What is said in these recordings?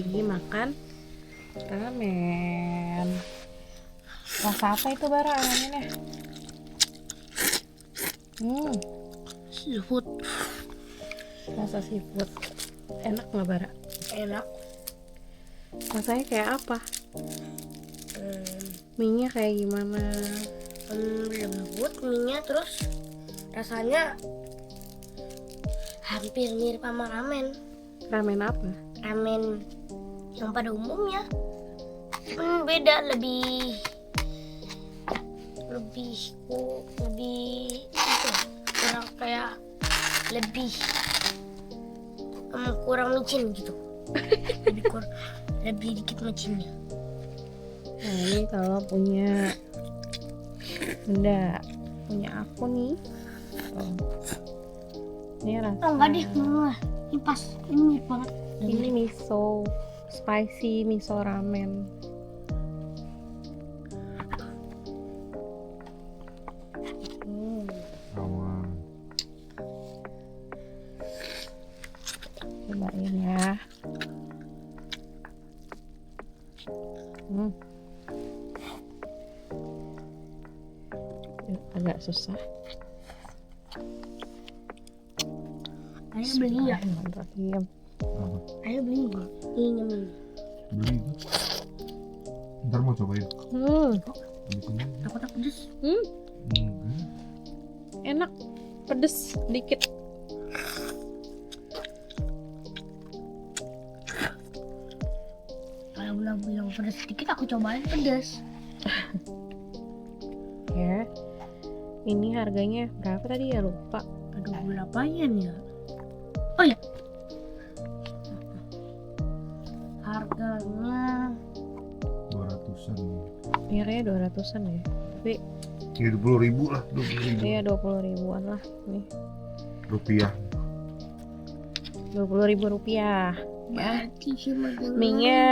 lagi makan ramen. Rasa apa itu Bara ramennya? Seafood. Rasa seafood. Enak nggak Bara? Enak. Rasanya kayak apa? Mie-nya kayak gimana? Lembut mie-nya, terus rasanya hampir mirip sama ramen. Ramen apa? Ramen yang pada umumnya. Beda, lebih itu, kurang kayak lebih kurang micin gitu. lebih dikit micinnya. Nah ini kalau punya Bunda, punya aku nih. Ini rasa. Enggak deh, mama. Ini pas, ini mirip banget. Ini miso, spicy miso ramen. Cobain ya. Agak susah. Ayo beli ya. Diam. Ayo beli nggak? Ini mie. Beli. Ntar mau cobain. Di sini. Takut pedes. Enak, pedes dikit. Kalau Bunda bilang pedes sedikit, aku cobain pedes. Ya, ini harganya berapa tadi ya, lupa. Aduh, berapaan ya? Oh ya, harganya 200-an. Miranya 200-an ya. Tapi Ya 20.000 lah, 20.000 iya 20.000-an lah nih. rupiah. 20.000 rupiah. Ya. berarti cuma dengan Mie-nya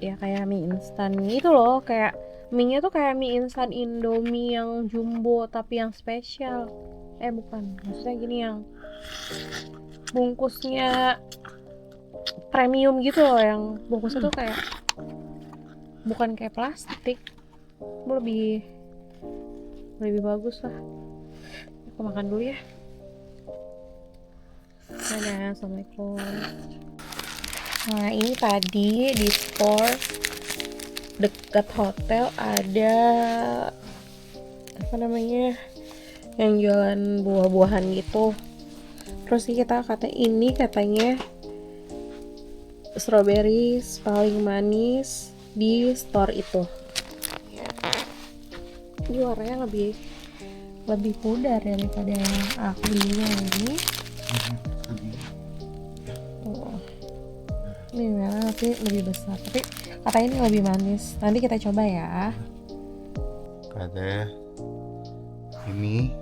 ya kayak mie instan gitu loh, kayak mie-nya tuh kayak mie instan Indomie yang jumbo tapi yang spesial. Bukan, maksudnya gini, yang bungkusnya premium gitu loh, yang bungkusnya tuh kayak bukan kayak plastik. Lebih bagus lah. Aku makan dulu ya. Dadah, assalamualaikum. Nah ini tadi di store dekat hotel ada apa namanya, yang jualan buah-buahan gitu. Terus sih katanya strawberry paling manis di store itu. Ini warnanya lebih pudar daripada yang aku belinya ini. Ini merah tapi lebih besar, tapi katanya ini lebih manis. Nanti kita coba ya. Katanya ini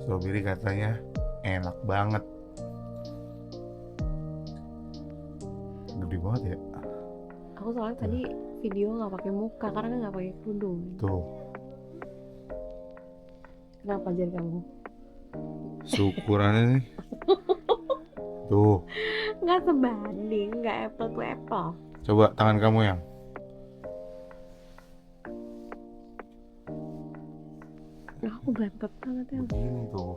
strawberry katanya enak banget. Gede banget ya. Aku soalnya tadi video nggak pakai muka karena nggak pakai kerudung. Tuh, Kenapa jadi kamu? seukurannya nih. Tuh, Nggak sebanding, nggak apple to apple. coba tangan kamu yang. Aku belempet banget ya. Begini tuh.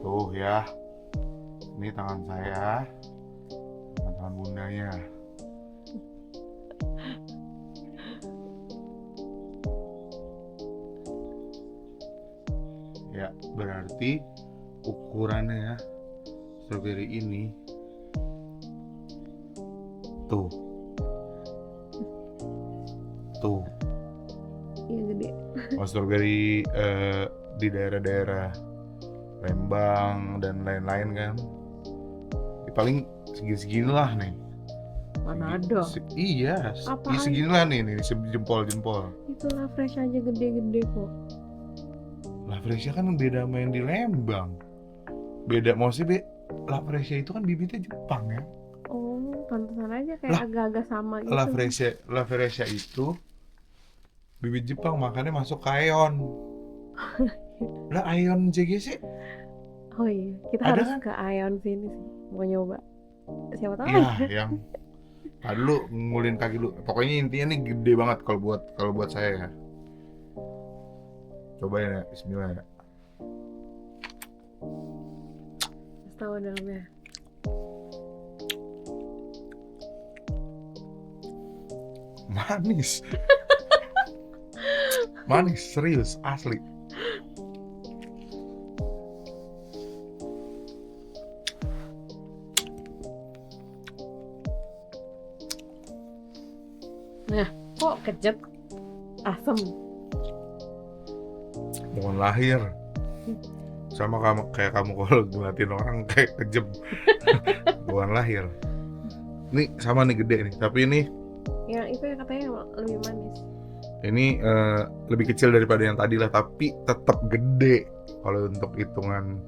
Tuh ya. Ini tangan saya. Tangan bundanya. Ya, berarti ukurannya ya, strawberry ini tuh Iya gede. strawberry di daerah-daerah Lembang dan lain-lain kan, ya, paling segini lah nih. Mana ada? Iya, Apaan? segini lah nih jempol. Itu lah fresh aja gede-gede kok. La Fresia kan beda sama yang di Lembang. Beda, maksudnya La Fresia itu kan bibitnya Jepang ya. Oh, pantesan aja kayak Lah, agak-agak sama gitu. La Fresia itu bibit Jepang, makanya masuk ke Aeon. Lah Aeon JGC Oh iya, kita ada harus kan? ke Aeon sini sih, mau nyoba. Siapa tahu Iya, aja. yang dulu ngulin kaki lu. Pokoknya intinya nih gede banget kalau buat saya ya. Cobain ya, bismillah ya. Terus tahu dalamnya. Manis. Manis, serius, asli. Nah, kok kejep, asem. Mohon lahir. Sama kayak kamu kalau ngeliatin orang kayak kejem. Mohon lahir. Nih sama nih gede nih, tapi ini Yang itu yang katanya lebih manis. ini lebih kecil daripada yang tadi lah, tapi tetap gede kalau untuk hitungan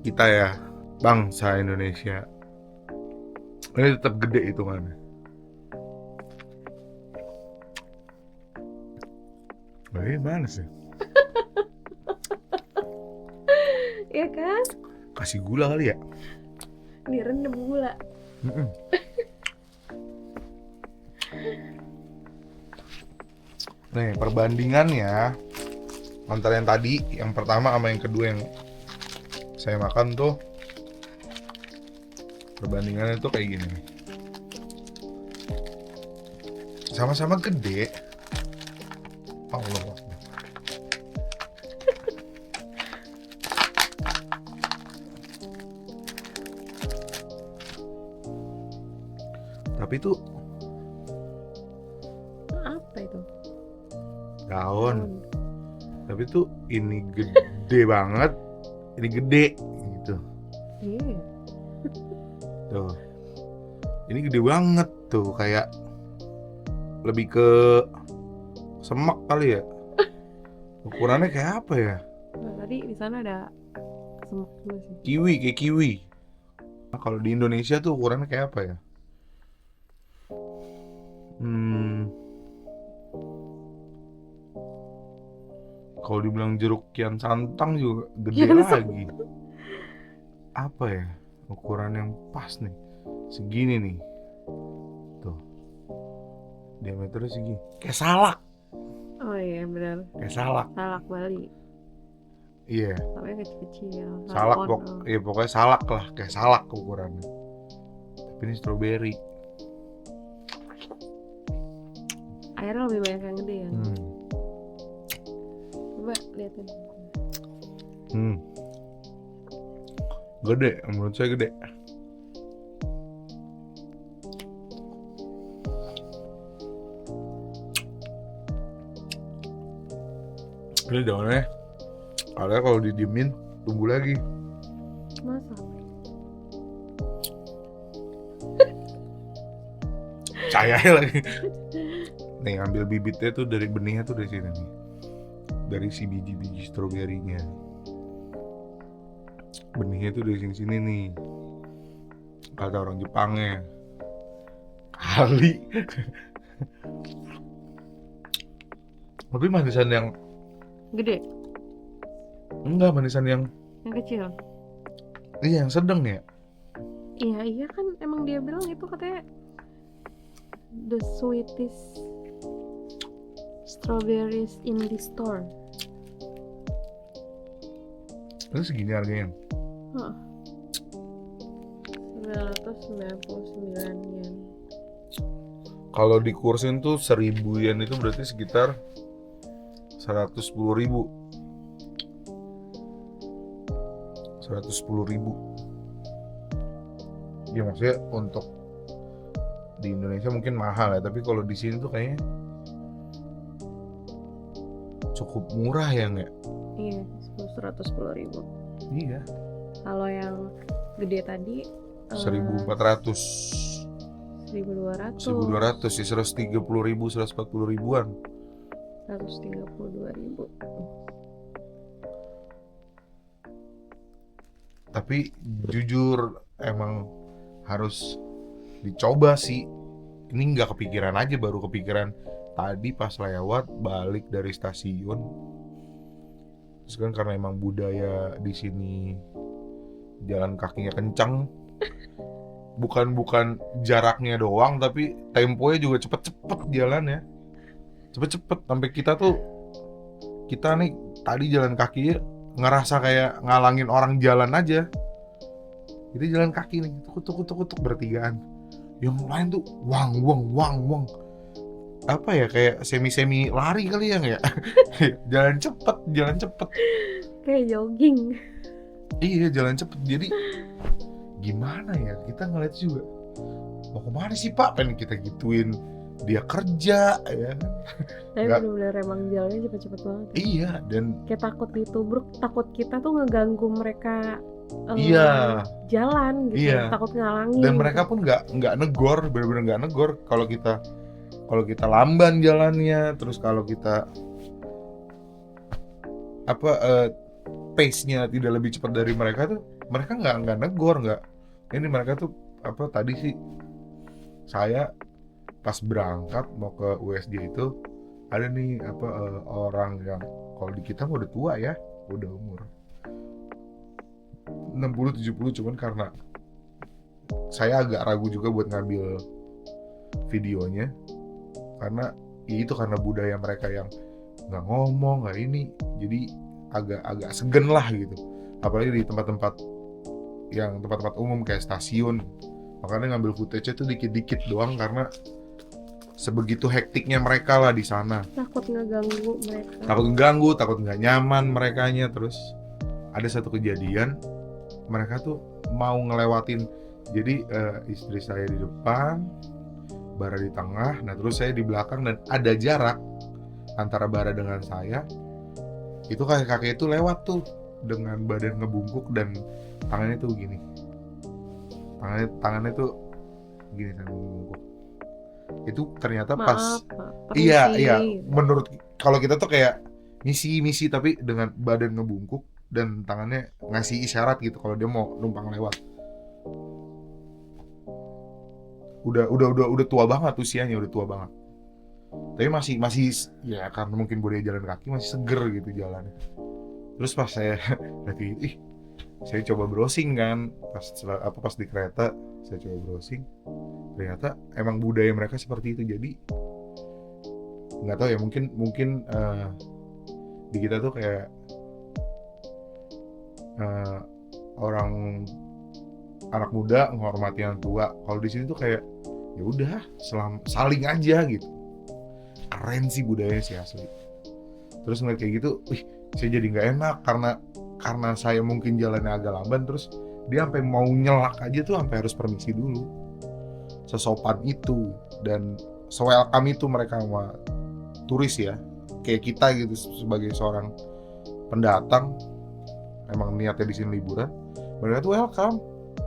kita ya, bangsa Indonesia. Ini tetap gede hitungannya. Mana sih? Iya kan? Kasih gula kali ya? Direndam gula. Mm-mm. Nih perbandingannya antara yang tadi, yang pertama sama yang kedua yang saya makan tuh, perbandingannya tuh kayak gini nih. Sama-sama gede. Allah Akbar. Tapi tuh Apa itu? daun. Tapi tuh ini gede banget, ini gede gitu. Iya. Tuh. Ini gede banget tuh, kayak lebih ke semak kali ya. Ukurannya kayak apa ya? Nah, tadi di sana ada semak juga sih. Kiwi, kayak kiwi. Nah, kalau di Indonesia tuh ukurannya kayak apa ya? Kalau dibilang jeruk kian santang juga gede Kian lagi. Apa ya? Ukuran yang pas nih. Segini nih. Tuh. Diameternya segini. Kayak salak. Oh iya benar. Kayak salak. Salak Bali. Iya. Tapi kecil-kecil. Salak Salmon, iya pokoknya salak lah, kayak salak ukurannya. Tapi ini strawberry. Airnya lebih banyak yang gede ya. Hmm. Coba liatin. Gede, menurut saya gede. Ini daunnya, kalau didiemin tumbuh lagi. Masa? Percaya lagi. Nih ambil bibitnya tuh dari benihnya tuh dari sini nih. Dari si biji-biji stroberinya. Benihnya tuh dari sini nih. Kata orang Jepangnya. Kali. Tapi manisan yang Gede? enggak, manisan yang Yang kecil? yang sedang ya. Iya kan emang dia bilang itu katanya the sweetest strawberries in the store. Itu segini harganya. Hah. 999 yen. Kalau dikursin tuh 1000 yen itu berarti sekitar 110.000. 110.000. Ya maksudnya untuk di Indonesia mungkin mahal ya, tapi kalau di sini tuh kayaknya cukup murah ya nggak? Iya, 110.000. Iya. Kalau yang gede tadi 1.400, 1.200. 1.200 sih, 130.000, 140.000-an. 132.000. Tapi jujur emang harus dicoba sih. Ini nggak kepikiran aja, baru kepikiran tadi pas lewat balik dari stasiun. Terus kan karena emang budaya di sini jalan kakinya kencang, bukan jaraknya doang, tapi temponya juga cepet-cepet jalannya, cepet-cepet sampai kita nih tadi jalan kaki ngerasa kayak ngalangin orang jalan aja. Kita jalan kaki nih, tuk bertigaan. Yang lain tuh wang. Apa ya, kayak semi lari kali ya nggak ya? jalan cepet. Kayak jogging. Iya, jalan cepet. Jadi gimana ya, kita ngeliat juga, mau kemana sih Pak? Pengen kita gituin dia kerja ya kan? Tapi Nggak. bener-bener emang jalannya cepet-cepet banget. Iya, dan Kayak takut ditubruk, takut kita tuh ngeganggu mereka iya, jalan gitu, iya. takut ngalangin. Dan mereka pun nggak negor, bener-bener nggak negor kalau kita lamban jalannya, terus kalau kita pace-nya tidak lebih cepat dari mereka tuh, mereka nggak negor, nggak. Ini mereka tuh tadi sih saya pas berangkat mau ke USJ itu ada nih orang yang kalau di kita udah tua ya, udah umur 60-70, cuman karena saya agak ragu juga buat ngambil videonya karena karena budaya mereka yang nggak ngomong, nggak ini, jadi agak segen lah gitu, apalagi di tempat-tempat umum kayak stasiun. Makanya ngambil footage-nya tuh dikit-dikit doang karena sebegitu hektiknya mereka lah di sana. Takut ngeganggu mereka. Takut nggak nyaman merekanya. Terus ada satu kejadian, mereka tuh mau ngelewatin, jadi istri saya di depan, Bara di tengah, nah terus saya di belakang, dan ada jarak antara Bara dengan saya. Itu kakek-kakek itu lewat tuh dengan badan ngebungkuk dan tangannya tuh gini. Tangannya tuh gini sambil ngebungkuk. Itu ternyata pas iya, menurut kalau kita tuh kayak misi tapi dengan badan ngebungkuk dan tangannya ngasih isyarat gitu kalau dia mau numpang lewat. Udah tua banget usianya, udah tua banget. Tapi masih ya karena mungkin budaya jalan kaki masih seger gitu jalannya. Terus pas saya lagi saya coba browsing kan, pas di kereta saya coba browsing, ternyata emang budaya mereka seperti itu. Jadi nggak tahu ya, mungkin di kita tuh kayak orang anak muda menghormati yang tua. Kalau di sini tuh kayak ya udah saling aja gitu. Keren sih budayanya sih asli. Terus ngeliat kayak gitu, saya jadi nggak enak karena saya mungkin jalannya agak lamban, terus dia sampai mau nyelak aja tuh sampai harus permisi dulu. Sesopan itu dan se-welcome itu mereka sama turis ya, kayak kita gitu sebagai seorang pendatang, emang niatnya di sini liburan, mereka tuh welcome.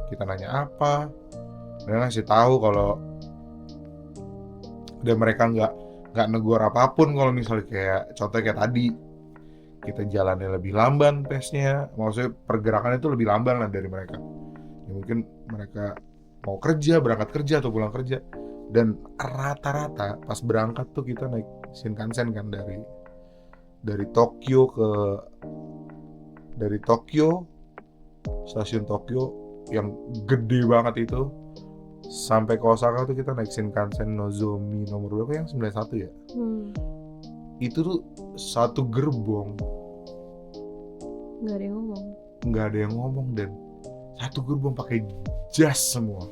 Kita nanya apa, mereka ngasih tahu kalau, dan mereka nggak negor apapun. Kalau misalnya kayak contoh kayak tadi kita jalannya lebih lamban pace-nya, maksudnya pergerakannya itu lebih lamban lah dari mereka. Ya mungkin mereka mau berangkat kerja atau pulang kerja. Dan rata-rata pas berangkat tuh kita naik Shinkansen kan dari Tokyo, stasiun Tokyo yang gede banget itu, sampai ke Osaka tuh kita naik Shinkansen Nozomi nomor berapa yang 91 ya? Itu tuh satu gerbong nggak ada yang ngomong dan satu gerbong pakai jas semua.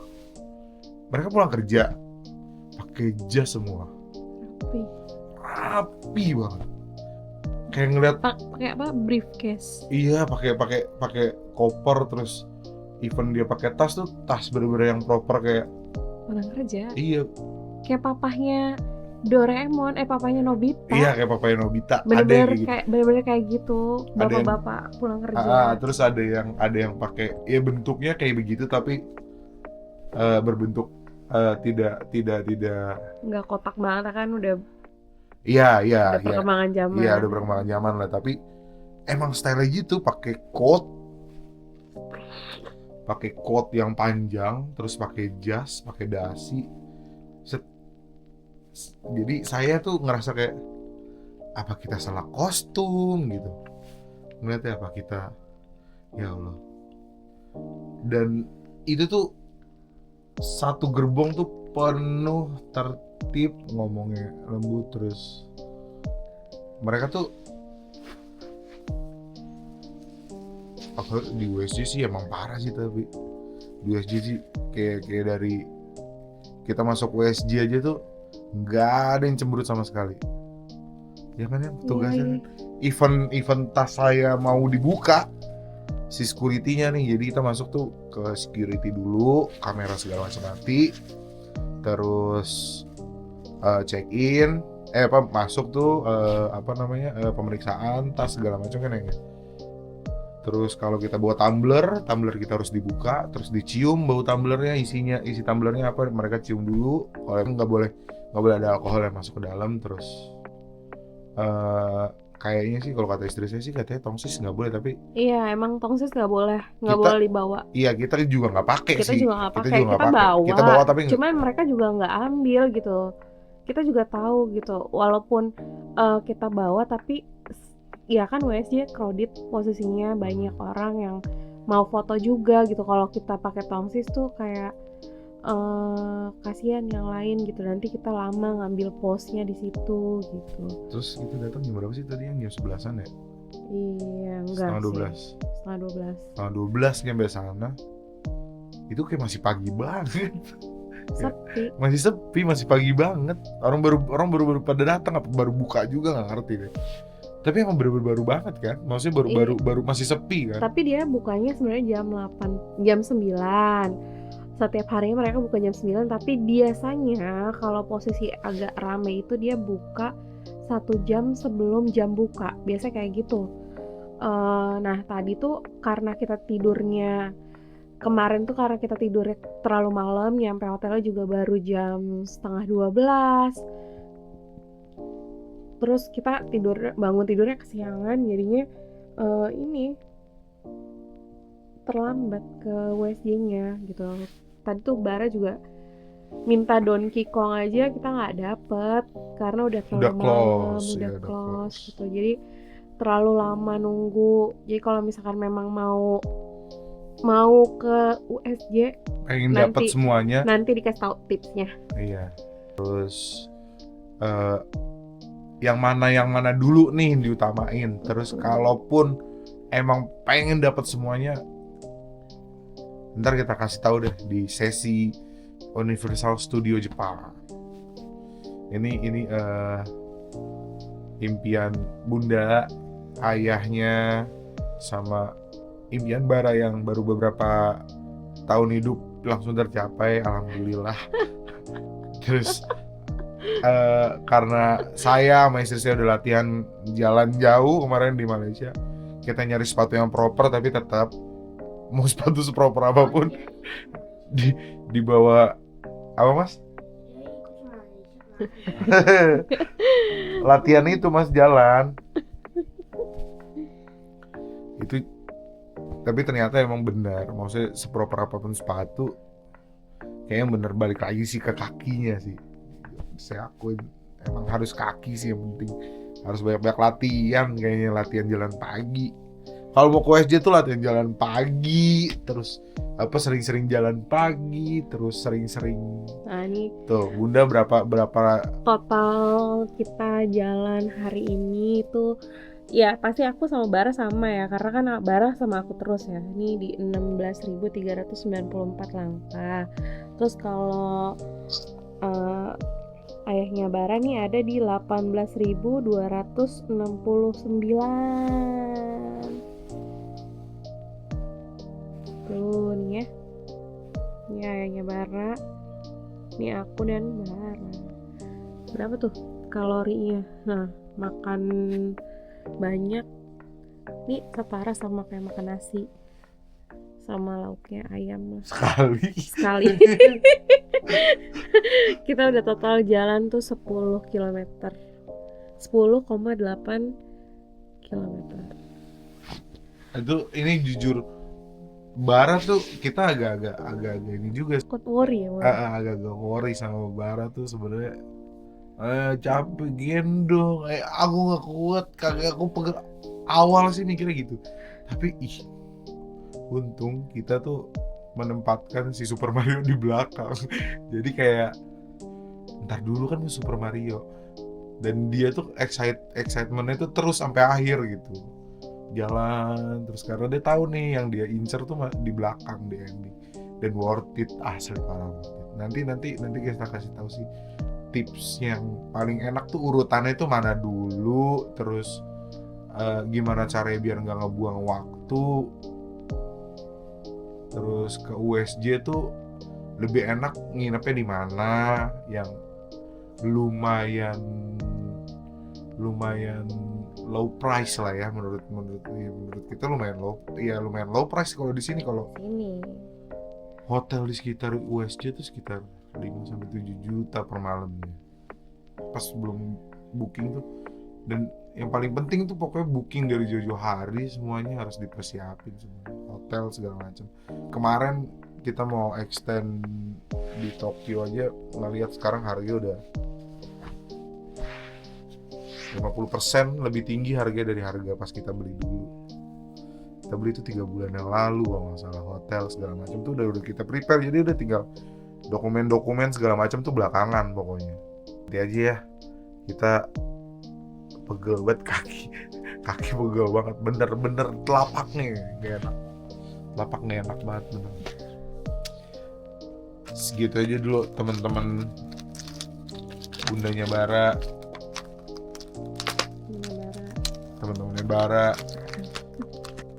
Mereka pulang kerja pakai jas semua, rapi banget, kayak ngeliat pakai apa, briefcase. Iya, pakai koper, terus even dia pakai tas bener-bener yang proper kayak pulang kerja. Iya, kayak papahnya Doraemon, papahnya Nobita. Iya, kayak papahnya Nobita. Bener-bener kayak gitu, bapak-bapak pulang kerja. Terus ada yang pakai, ya bentuknya kayak begitu tapi berbentuk tidak nggak kotak banget kan, udah iya perkembangan zaman. Iya, udah perkembangan zaman lah, tapi emang style gitu, pakai coat yang panjang, terus pakai jas, pakai dasi. Jadi saya tuh ngerasa kayak, apa kita salah kostum gitu, ngeliatnya apa kita, ya Allah. Dan itu tuh satu gerbong tuh penuh, tertib, ngomongnya lembut, terus mereka tuh apa di USG sih emang parah sih, tapi di USG sih kayak dari kita masuk USG aja tuh nggak ada yang cemberut sama sekali. Ya kan ya, petugasnya kan. Event tas saya mau dibuka, si security-nya nih, jadi kita masuk tuh ke security dulu, kamera segala macam mati, terus check in, masuk tuh pemeriksaan tas segala macam kan ya. Terus kalau kita bawa tumbler kita harus dibuka, terus dicium bau tumblernya, isi tumblernya apa, mereka cium dulu. Kalau nggak boleh ada alkohol yang masuk ke dalam. Terus kayaknya sih kalau kata istri saya sih katanya tongsis nggak boleh, tapi Iya, emang tongsis nggak boleh Kita- boleh dibawa. iya kita juga nggak pakai Kita sih. juga nggak pakai, juga nggak kita pakai. bawa. Kita bawa tapi Cuman mereka juga nggak ambil gitu. Kita juga tahu gitu, walaupun kita bawa tapi ya kan USJ crowded, posisinya banyak orang yang mau foto juga gitu. Kalau kita pakai tongsis tuh kayak kasihan yang lain gitu, nanti kita lama ngambil pose-nya di situ gitu. terus kita datang jam berapa sih tadi, yang jam 11-an ya? Iya, enggak Setengah sih. 12. Setengah 12. Setengah 12 nyampe sana. Itu kayak masih pagi banget. Sepi. Masih pagi banget. Orang baru pada datang, apa baru buka juga nggak ngerti deh. Tapi emang baru banget kan? Maksudnya baru masih sepi kan? Tapi dia bukanya sebenarnya jam 8, jam 9. Setiap harinya mereka buka jam 9, tapi biasanya kalau posisi agak rame itu dia buka 1 jam sebelum jam buka. Biasanya kayak gitu. Nah tadi tuh karena kita tidurnya kemarin tuh karena kita tidurnya terlalu malam, nyampe hotelnya juga baru jam setengah 12. Terus kita bangun tidurnya kesiangan, jadinya ini terlambat ke WSJ-nya gitu. Tadi tuh Bara juga minta Donkey Kong aja kita nggak dapet karena udah terlalu malam, udah close gitu. Jadi terlalu lama nunggu. Jadi kalau misalkan memang mau ke USJ Pengen dapat semuanya. nanti dikasih tahu tipsnya. Iya. Terus yang mana dulu nih diutamain. Terus kalaupun emang pengen dapat semuanya, ntar kita kasih tahu deh di sesi Universal Studio Jepang. Ini impian Bunda, ayahnya, sama impian Bara yang baru beberapa tahun hidup langsung tercapai, alhamdulillah. Terus karena saya sama istri saya udah latihan jalan jauh kemarin di Malaysia, kita nyari sepatu yang proper, tapi tetap mau sepatu seproper apapun dibawa apa mas? Latihan itu mas, jalan itu. Tapi ternyata emang benar, maksudnya seproper apapun sepatu kayaknya bener balik lagi sih ke kakinya sih. Saya akuin emang harus kaki sih yang penting, harus banyak-banyak latihan, kayaknya latihan jalan pagi. Kalau mau ke USJ tuh latihan jalan pagi, terus sering-sering jalan pagi, terus sering-sering. Nah ini Tuh Bunda berapa total kita jalan hari ini tuh ya pasti aku sama Bara sama ya, karena kan Bara sama aku terus ya. Ini di 16.394 langkah. Terus kalau ayahnya Bara nih ada di 18.269. Tuh nih ya. Ini ayahnya Bara, ini aku dan Bara. Berapa tuh kalorinya? Nah, makan banyak nih setara sama kayak makan nasi sama lauknya ayam sekali. Kita udah total jalan tuh 10 km 10,8 km. Itu ini jujur Bara tuh kita agak ini juga Takut worry ya, agak worry sama Bara tuh sebenarnya. Capek gendong, aku nggak kuat, kagak aku pegel. Awal sih mikirnya gitu, tapi untung kita tuh menempatkan si Super Mario di belakang. Jadi kayak ntar dulu kan Super Mario, dan dia tuh excitementnya tuh terus sampai akhir gitu, jalan terus karena dia tahu nih yang dia incer tuh di belakang di ending, dan worth it asli parah banget. Nanti kita kasih tahu sih tips yang paling enak tuh urutannya itu mana dulu, terus gimana caranya biar nggak ngebuang waktu, terus ke USJ tuh lebih enak nginepnya di mana yang lumayan low price lah ya, menurut kita lumayan low price kalau di sini. Kalau Ini hotel di sekitar USJ tuh sekitar 5-7 juta per malamnya pas belum booking tuh. Dan yang paling penting tuh pokoknya booking dari jauh-jauh hari, semuanya harus dipersiapin semua, hotel segala macam. Kemarin kita mau extend di Tokyo aja, ngeliat sekarang harga udah 50% lebih tinggi harga dari harga pas kita beli dulu. Kita beli itu 3 bulan yang lalu kalau nggak salah, hotel segala macam tuh udah kita prepare, jadi udah tinggal dokumen segala macam tuh belakangan pokoknya. Nanti aja ya, kita pegel banget kaki pegel banget, bener telapaknya nggak enak banget bener. Segitu aja dulu teman-teman bundanya Bara, teman-temannya Bara,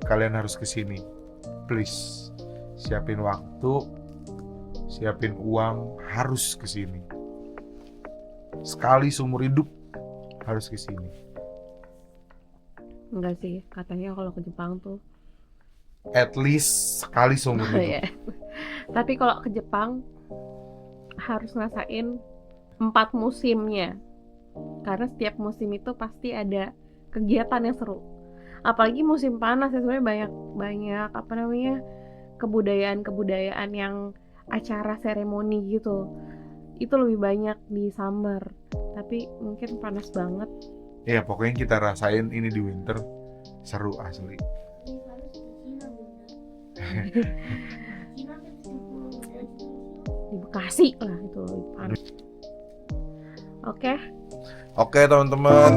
kalian harus kesini, please. Siapin waktu, siapin uang, harus kesini. Sekali seumur hidup harus kesini. enggak sih, katanya kalau ke Jepang tuh. At least sekali seumur hidup. Ya. Tapi kalau ke Jepang harus ngerasain 4 musimnya. Karena setiap musim itu pasti ada kegiatan yang seru. Apalagi musim panas ya, sebenarnya banyak apa namanya, kebudayaan yang acara seremoni gitu. Itu lebih banyak di summer. Tapi mungkin panas banget. Ya pokoknya kita rasain ini di winter, seru asli. Di Bekasi lah itu lebih panas. Oke. Oke teman-teman,